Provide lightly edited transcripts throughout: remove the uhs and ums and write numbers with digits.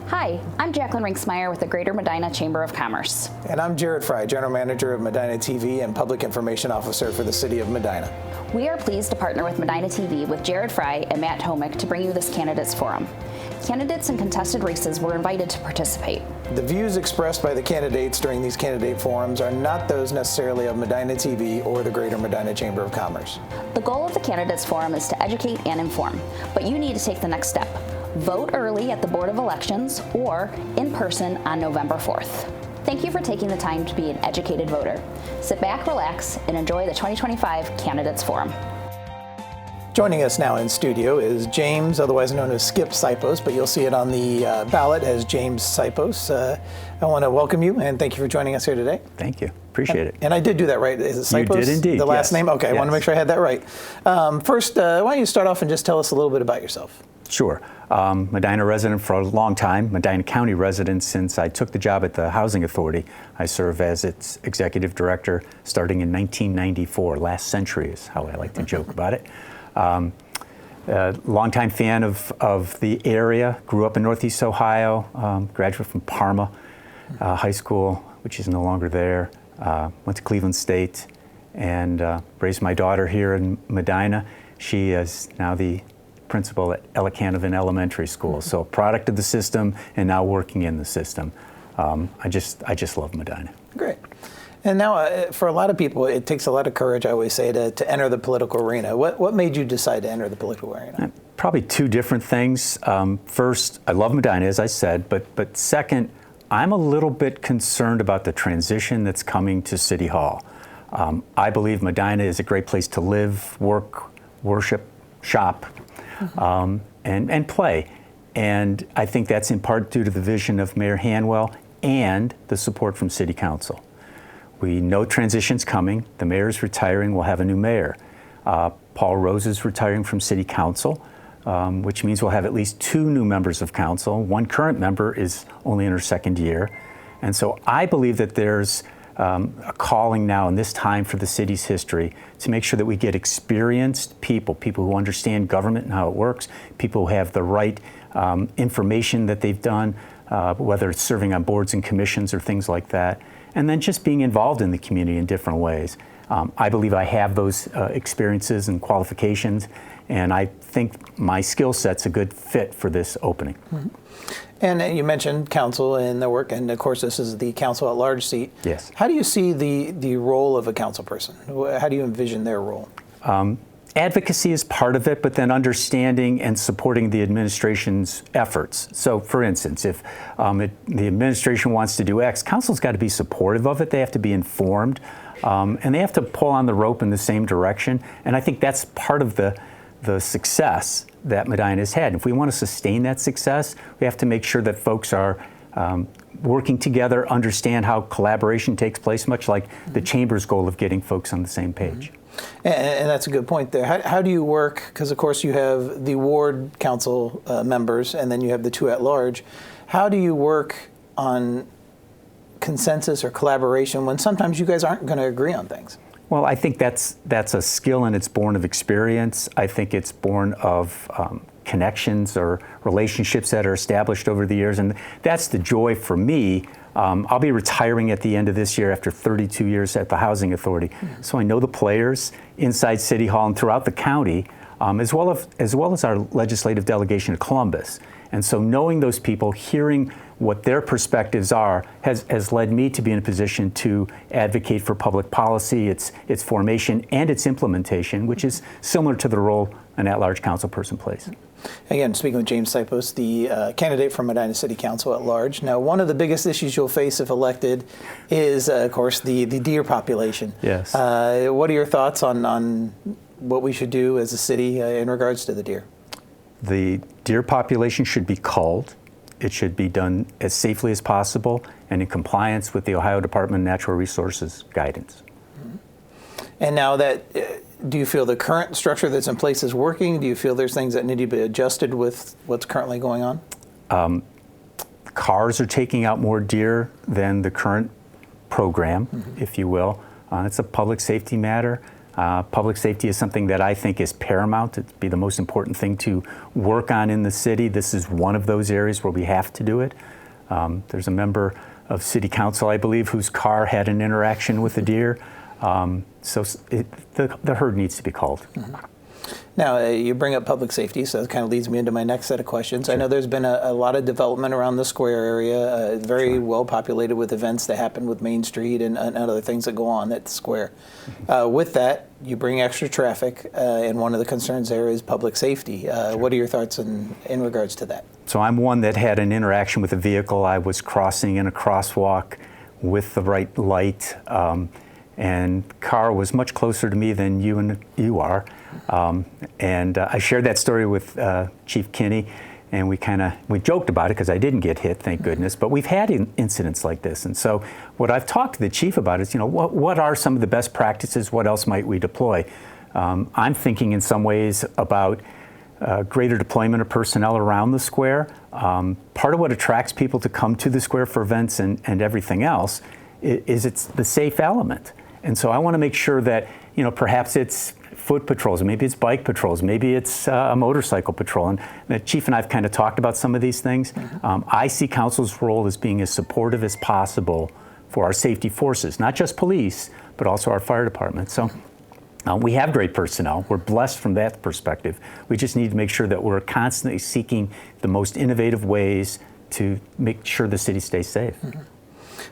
Hi, I'm Jacqueline Rinksmeyer with the Greater Medina Chamber of Commerce. And I'm Jared Fry, General Manager of Medina TV and Public Information Officer for the City of Medina. We are pleased to partner with Medina TV with Jared Fry and Matt Homick to bring you this Candidates Forum. Candidates in contested races were invited to participate. The views expressed by the candidates during these candidate forums are not those necessarily of Medina TV or the Greater Medina Chamber of Commerce. The goal of the Candidates Forum is to educate and inform, but you need to take the next step. Vote early at the Board of Elections or in person on November 4th. Thank you for taking the time to be an educated voter. Sit back, relax, and enjoy the 2025 Candidates Forum. Joining us now in studio is James, otherwise known as Skip Sipos, but you'll see it on the ballot as James Sipos. I want to welcome you and thank you for joining us here today. Thank you. Appreciate it. And I did do that right. Is it Sipos? You did indeed. The last yes. name? Okay, yes. I want to make sure I had that right. First, why don't you start off and just tell us a little bit about yourself? Sure. Medina resident for a long time, Medina County resident since I took the job at the Housing Authority. I serve as its executive director starting in 1994. Last century is how I like to joke about it. Longtime fan of the area, grew up in Northeast Ohio, graduate from Parma High School, which is no longer there. Went to Cleveland State and raised my daughter here in Medina. She is now the principal at Ellicanovan Elementary School. So product of the system and now working in the system. I just love Medina. Great. And now for a lot of people, it takes a lot of courage, I always say, to enter the political arena. What made you decide to enter the political arena? Probably two different things. First, I love Medina, as I said, but second, I'm a little bit concerned about the transition that's coming to City Hall. I believe Medina is a great place to live, work, worship, shop, and play. And I think that's in part due to the vision of Mayor Hanwell and the support from City Council. We know transition's coming. The mayor's retiring. We'll have a new mayor. Paul Rose is retiring from City Council, which means we'll have at least two new members of council. One current member is only in her second year. And so I believe that there's a calling now in this time for the city's history to make sure that we get experienced people who understand government and how it works, people who have the right information that they've done, whether it's serving on boards and commissions or things like that, and then just being involved in the community in different ways. I believe I have those experiences and qualifications, and I think my skill set's a good fit for this opening. Mm-hmm. And you mentioned council and their work, and of course this is the council at large seat. Yes. How do you see the role of a council person? How do you envision their role? Advocacy is part of it, but then understanding and supporting the administration's efforts. So for instance, if the administration wants to do X, council's got to be supportive of it. They have to be informed, and they have to pull on the rope in the same direction. And I think that's part of the success that Medina has had. If we want to sustain that success, we have to make sure that folks are working together, understand how collaboration takes place, much like the Chamber's goal of getting folks on the same page. And that's a good point there. How do you work? Because of course you have the ward council members and then you have the two at large. How do you work on consensus or collaboration when sometimes you guys aren't going to agree on things? Well, I think that's a skill, and it's born of experience. I think it's born of connections or relationships that are established over the years, and that's the joy for me. I'll be retiring at the end of this year after 32 years at the Housing Authority. Mm-hmm. So I know the players inside City Hall and throughout the county, as well as our legislative delegation of Columbus. And so knowing those people, hearing what their perspectives are, has led me to be in a position to advocate for public policy, its formation, and its implementation, which is similar to the role an at-large council person plays. Again, speaking with James Sipos, the candidate for Medina City Council at large. Now, one of the biggest issues you'll face if elected is, of course, the deer population. Yes. What are your thoughts on what we should do as a city in regards to the deer? The deer population should be culled. It should be done as safely as possible and in compliance with the Ohio Department of Natural Resources guidance. Mm-hmm. And now that, do you feel the current structure that's in place is working? Do you feel there's things that need to be adjusted with what's currently going on? Cars are taking out more deer than the current program, if you will. It's a public safety matter. Public safety is something that I think is paramount. It'd be the most important thing to work on in the city. This is one of those areas where we have to do it. There's a member of City Council, I believe, whose car had an interaction with a deer. So the herd needs to be called. Now, you bring up public safety, so that kind of leads me into my next set of questions. Sure. I know there's been a lot of development around the square area, very well populated with events that happen with Main Street and other things that go on at the square. With that, you bring extra traffic, and one of the concerns there is public safety. What are your thoughts in regards to that? So I'm one that had an interaction with a vehicle. I was crossing in a crosswalk with the right light, and the car was much closer to me than you are. And I shared that story with Chief Kinney, and we joked about it because I didn't get hit, thank goodness. But we've had incidents like this, and so what I've talked to the chief about is, what are some of the best practices? What else might we deploy? I'm thinking in some ways about greater deployment of personnel around the square. Part of what attracts people to come to the square for events and everything else is it's the safe element. And so I want to make sure that, perhaps it's foot patrols, maybe it's bike patrols, maybe it's a motorcycle patrol. And the chief and I have kind of talked about some of these things. I see council's role as being as supportive as possible for our safety forces, not just police, but also our fire department. So we have great personnel. We're blessed from that perspective. We just need to make sure that we're constantly seeking the most innovative ways to make sure the city stays safe.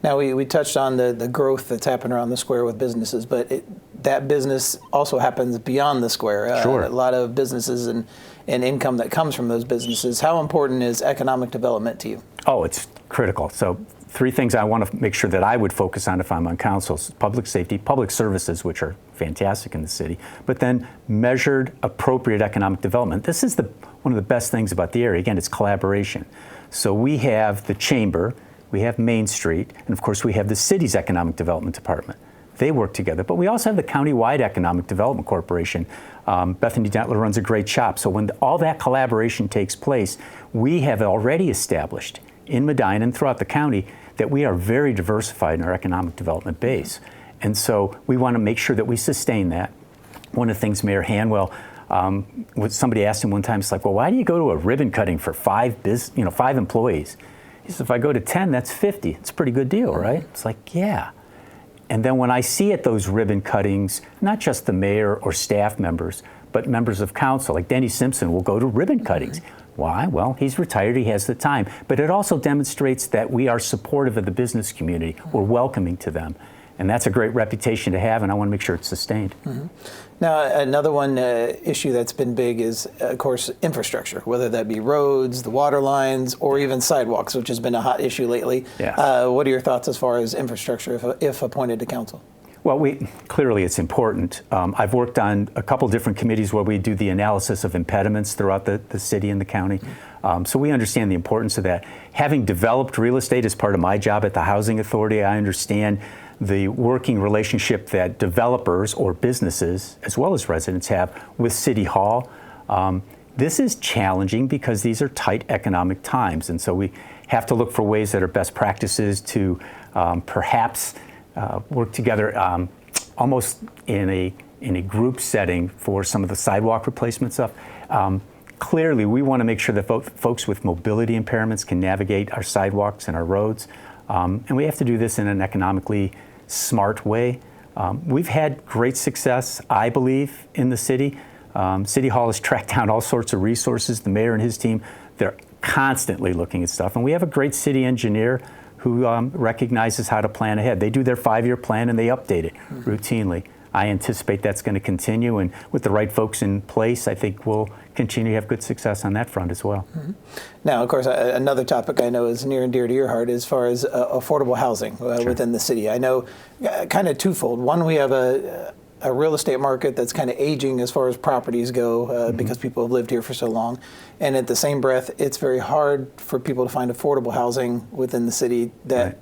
Now, we touched on the growth that's happened around the square with businesses, but that business also happens beyond the square. Sure. A lot of businesses and income that comes from those businesses. How important is economic development to you? Oh, it's critical. So 3 things I want to make sure that I would focus on if I'm on council: public safety, public services, which are fantastic in the city, but then measured, appropriate economic development. This is one of the best things about the area. Again, it's collaboration. So we have the chamber, we have Main Street, and of course we have the city's economic development department. They work together, but we also have the countywide economic development corporation. Bethany Dentler runs a great shop. So when all that collaboration takes place, we have already established in Medina and throughout the county that we are very diversified in our economic development base. And so we want to make sure that we sustain that. One of the things Mayor Hanwell, somebody asked him one time, it's like, well, why do you go to a ribbon cutting for 5 employees? He says, if I go to 10, that's 50. It's a pretty good deal, right? It's like, yeah. And then when I see at those ribbon cuttings, not just the mayor or staff members, but members of council, like Denny Simpson will go to ribbon cuttings. Why? Well, he's retired, he has the time. But it also demonstrates that we are supportive of the business community. We're welcoming to them. And that's a great reputation to have, and I want to make sure it's sustained. Now, another one issue that's been big is, of course, infrastructure, whether that be roads, the water lines, or even sidewalks, which has been a hot issue lately. Yeah. What are your thoughts as far as infrastructure if appointed to council? Well, clearly it's important. I've worked on a couple different committees where we do the analysis of impediments throughout the city and the county. So we understand the importance of that. Having developed real estate as part of my job at the Housing Authority, I understand the working relationship that developers or businesses, as well as residents, have with City Hall. This is challenging because these are tight economic times, and so we have to look for ways that are best practices to perhaps work together almost in a group setting for some of the sidewalk replacement stuff. Clearly, we want to make sure that folks with mobility impairments can navigate our sidewalks and our roads, and we have to do this in an economically smart way. We've had great success, I believe, in the city. City Hall has tracked down all sorts of resources. The mayor and his team, they're constantly looking at stuff. And we have a great city engineer who recognizes how to plan ahead. They do their 5-year plan and they update it routinely. I anticipate that's going to continue, and with the right folks in place, I think we'll continue to have good success on that front as well. Now, of course, another topic I know is near and dear to your heart as far as affordable housing within the city. I know kind of twofold. One, we have a real estate market that's kind of aging as far as properties go because people have lived here for so long. And at the same breath, it's very hard for people to find affordable housing within the city that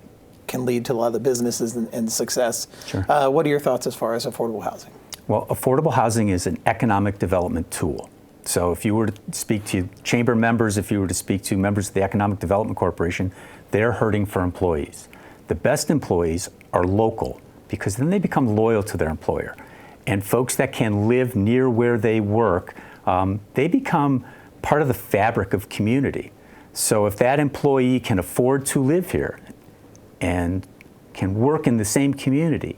can lead to a lot of the businesses and success. Sure. What are your thoughts as far as affordable housing? Well, affordable housing is an economic development tool. So if you were to speak to chamber members, if you were to speak to members of the Economic Development Corporation, they're hurting for employees. The best employees are local because then they become loyal to their employer. and folks that can live near where they work, they become part of the fabric of community. So if that employee can afford to live here and can work in the same community,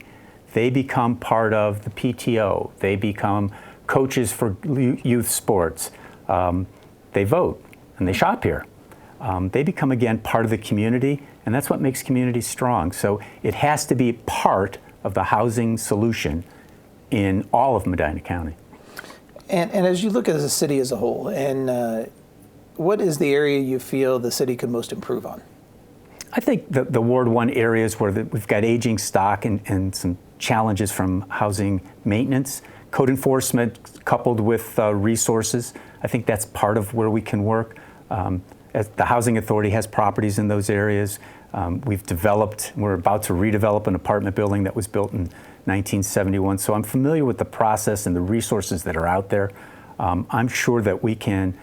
they become part of the PTO. They become coaches for youth sports. They vote and they shop here. They become, again, part of the community, and that's what makes communities strong. So it has to be part of the housing solution in all of Medina County. And as you look at the city as a whole, and what is the area you feel the city could most improve on? I think the Ward 1 areas where we've got aging stock and some challenges from housing maintenance, code enforcement coupled with resources, I think that's part of where we can work. As the Housing Authority has properties in those areas. We're about to redevelop an apartment building that was built in 1971. So I'm familiar with the process and the resources that are out there. I'm sure that we can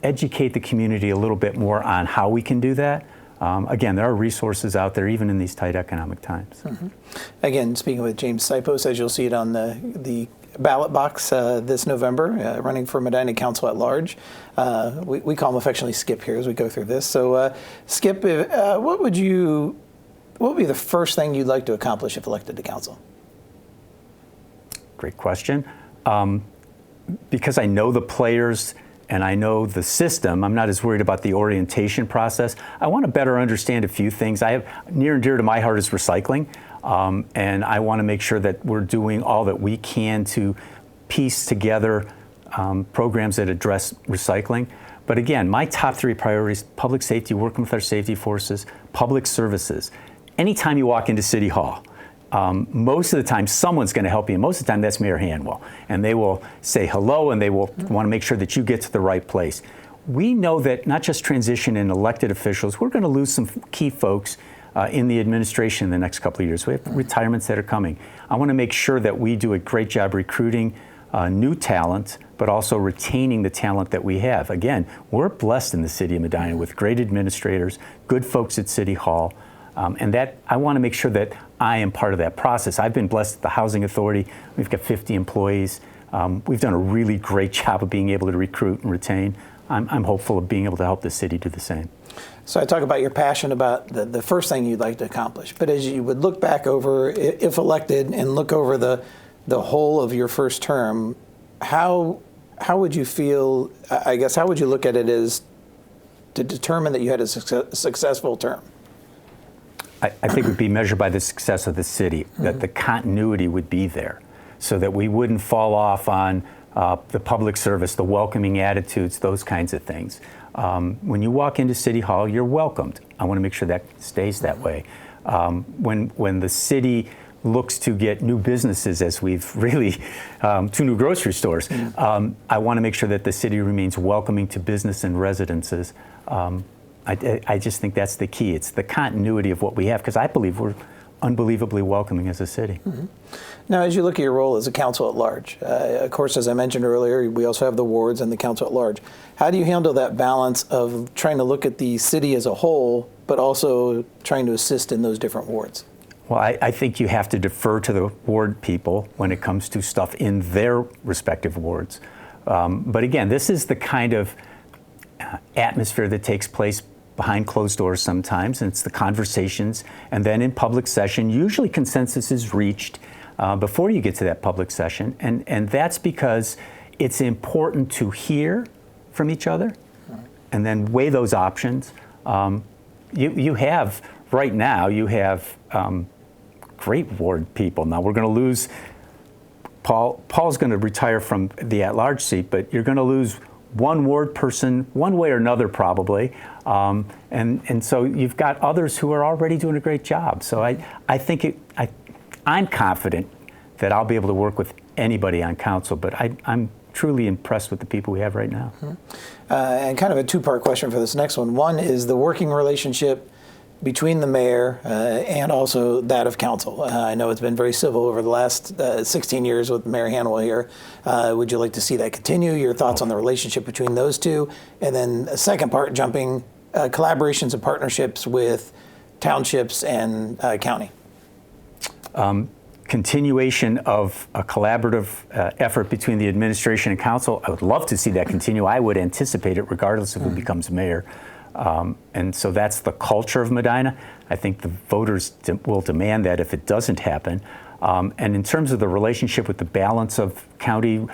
educate the community a little bit more on how we can do that. Again, there are resources out there even in these tight economic times. Mm-hmm. Again, speaking with James Sipos, as you'll see it on the ballot box this November, running for Medina Council at Large. We call him affectionately Skip here as we go through this. So Skip, what would be the first thing you'd like to accomplish if elected to council? Great question. Because I know the players and I know the system, I'm not as worried about the orientation process. I want to better understand a few things. I have near and dear to my heart is recycling. And I want to make sure that we're doing all that we can to piece together programs that address recycling. But again, my top three priorities: public safety, working with our safety forces, public services. Anytime you walk into City Hall, most of the time someone's going to help you. And most of the time that's Mayor Hanwell. And they will say hello and they will want to make sure that you get to the right place. We know that not just transition in elected officials, we're going to lose some key folks in the administration in the next couple of years. We have retirements that are coming. I want to make sure that we do a great job recruiting new talent, but also retaining the talent that we have. Again, we're blessed in the city of Medina with great administrators, good folks at City Hall, and that I want to make sure that I am part of that process. I've been blessed at the Housing Authority. We've got 50 employees. We've done a really great job of being able to recruit and retain. I'm hopeful of being able to help the city do the same. So I talk about your passion about the first thing you'd like to accomplish, but as you would look back over, if elected, and look over the whole of your first term, how would you feel, I guess, how would you look at it as to determine that you had a successful term? I think it would be measured by the success of the city, that the continuity would be there so that we wouldn't fall off on the public service, the welcoming attitudes, those kinds of things. When you walk into City Hall, you're welcomed. I want to make sure that stays that way. When the city looks to get new businesses, as we've really, 2 new grocery stores, I want to make sure that the city remains welcoming to business and residences. I just think that's the key. It's the continuity of what we have, because I believe we're unbelievably welcoming as a city. Mm-hmm. Now, as you look at your role as a council at large, of course, as I mentioned earlier, we also have the wards and the council at large. How do you handle that balance of trying to look at the city as a whole, but also trying to assist in those different wards? Well, I think you have to defer to the ward people when it comes to stuff in their respective wards. But again, this is the kind of atmosphere that takes place behind closed doors sometimes, and it's the conversations, and then in public session, usually consensus is reached before you get to that public session, and that's because it's important to hear from each other and then weigh those options. You have, right now, you have great ward people. Now we're going to lose, Paul's going to retire from the at-large seat, but you're going to lose one ward person, one way or another probably, and so you've got others who are already doing a great job. So I think I'm confident that I'll be able to work with anybody on council, but I'm truly impressed with the people we have right now. Mm-hmm. And kind of a two-part question for this next one. One is the working relationship between the mayor and also that of council. I know it's been very civil over the last 16 years with Mayor Hanwell here. Would you like to see that continue? Your thoughts on the relationship between those two? And then a second part, jumping collaborations and partnerships with townships and county. continuation of a collaborative effort between the administration and council. I would love to see that continue. I would anticipate it regardless of who becomes mayor. And so that's the culture of Medina. I think the voters will demand that if it doesn't happen. And in terms of the relationship with the balance of county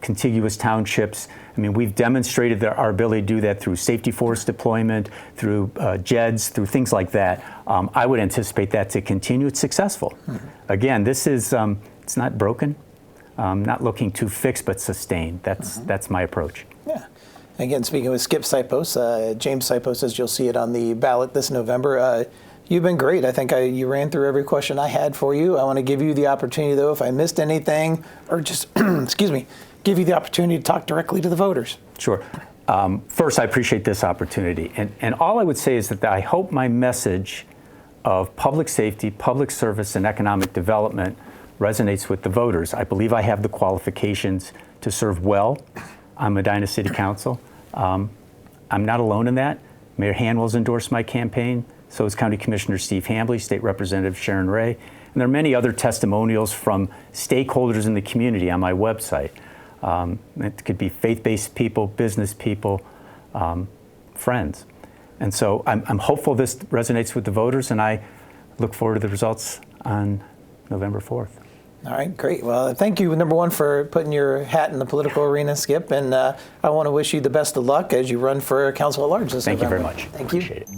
contiguous townships, I mean, we've demonstrated our ability to do that through safety force deployment, through JEDs, through things like that. I would anticipate that to continue. It's successful. Again, this is, it's not broken, not looking to fix, but sustain. That's my approach. Yeah. Again, speaking with Skip Sipos, James Sipos, as you'll see it on the ballot this November. You've been great. I think you ran through every question I had for you. I want to give you the opportunity, though, if I missed anything, or just, excuse me, give you the opportunity to talk directly to the voters. Sure. First, I appreciate this opportunity. And all I would say is that I hope my message of public safety, public service, and economic development resonates with the voters. I believe I have the qualifications to serve well on Medina City Council. I'm not alone in that. Mayor Hanwell's endorsed my campaign. So is County Commissioner Steve Hambley, State Representative Sharon Ray, and there are many other testimonials from stakeholders in the community on my website. It could be faith-based people, business people, friends. And so I'm hopeful this resonates with the voters, and I look forward to the results on November 4th. All right, great. Well, thank you, number one, for putting your hat in the political arena, Skip, and I want to wish you the best of luck as you run for council at large this November. Thank you very much. Thank you. Appreciate it.